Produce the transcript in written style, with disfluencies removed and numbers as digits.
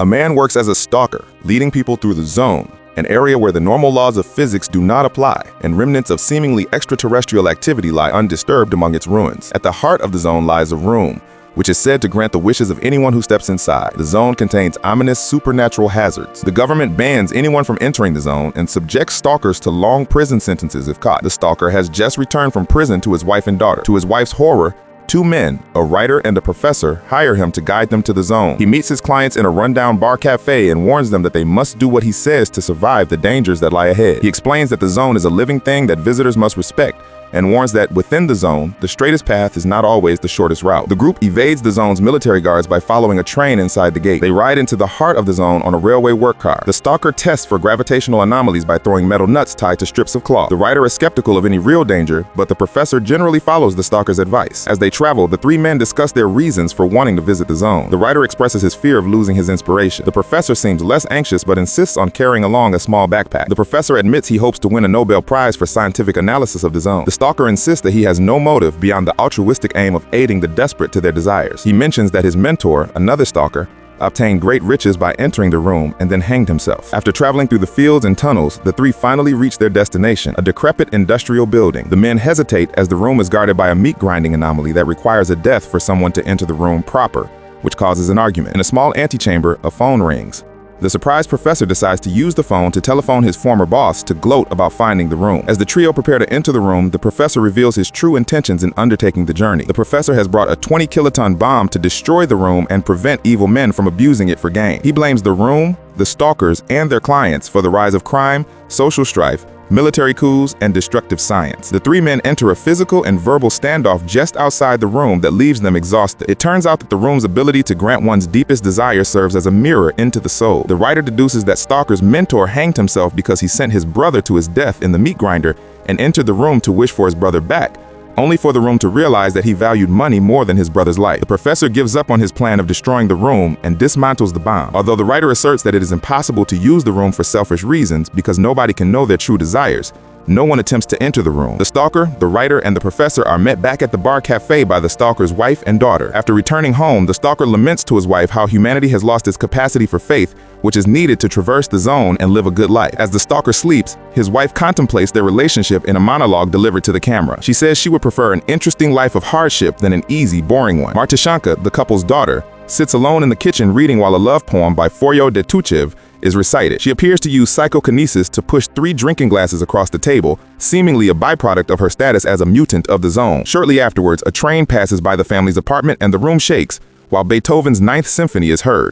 A man works as a stalker, leading people through the zone, an area where the normal laws of physics do not apply, and remnants of seemingly extraterrestrial activity lie undisturbed among its ruins. At the heart of the zone lies a room, which is said to grant the wishes of anyone who steps inside. The zone contains ominous supernatural hazards. The government bans anyone from entering the zone and subjects stalkers to long prison sentences if caught. The stalker has just returned from prison to his wife and daughter. To his wife's horror, two men, a writer and a professor, hire him to guide them to the zone. He meets his clients in a rundown bar cafe and warns them that they must do what he says to survive the dangers that lie ahead. He explains that the zone is a living thing that visitors must respect, and warns that within the zone, the straightest path is not always the shortest route. The group evades the zone's military guards by following a train inside the gate. They ride into the heart of the zone on a railway work car. The stalker tests for gravitational anomalies by throwing metal nuts tied to strips of cloth. The writer is skeptical of any real danger, but the professor generally follows the stalker's advice. As they travel, the three men discuss their reasons for wanting to visit the zone. The writer expresses his fear of losing his inspiration. The professor seems less anxious but insists on carrying along a small backpack. The professor admits he hopes to win a Nobel Prize for scientific analysis of the zone. The stalker insists that he has no motive beyond the altruistic aim of aiding the desperate to their desires. He mentions that his mentor, another stalker, obtained great riches by entering the room and then hanged himself. After traveling through the fields and tunnels, the three finally reach their destination, a decrepit industrial building. The men hesitate as the room is guarded by a meat grinding anomaly that requires a death for someone to enter the room proper, which causes an argument. In a small antechamber, a phone rings. The surprised professor decides to use the phone to telephone his former boss to gloat about finding the room. As the trio prepare to enter the room, the professor reveals his true intentions in undertaking the journey. The professor has brought a 20-kiloton bomb to destroy the room and prevent evil men from abusing it for gain. He blames the room, the stalkers, and their clients for the rise of crime, social strife, military coups, and destructive science. The three men enter a physical and verbal standoff just outside the room that leaves them exhausted. It turns out that the room's ability to grant one's deepest desire serves as a mirror into the soul. The writer deduces that Stalker's mentor hanged himself because he sent his brother to his death in the meat grinder and entered the room to wish for his brother back, only for the room to realize that he valued money more than his brother's life. The professor gives up on his plan of destroying the room and dismantles the bomb. Although the writer asserts that it is impossible to use the room for selfish reasons because nobody can know their true desires, no one attempts to enter the room. The stalker, the writer, and the professor are met back at the bar cafe by the stalker's wife and daughter. After returning home, the stalker laments to his wife how humanity has lost its capacity for faith, which is needed to traverse the zone and live a good life. As the stalker sleeps, his wife contemplates their relationship in a monologue delivered to the camera. She says she would prefer an interesting life of hardship than an easy, boring one. Martishanka, the couple's daughter, sits alone in the kitchen reading while a love poem by Foryo de Tuchev is recited. She appears to use psychokinesis to push 3 drinking glasses across the table, seemingly a byproduct of her status as a mutant of the zone. Shortly afterwards, a train passes by the family's apartment and the room shakes, while Beethoven's Ninth Symphony is heard.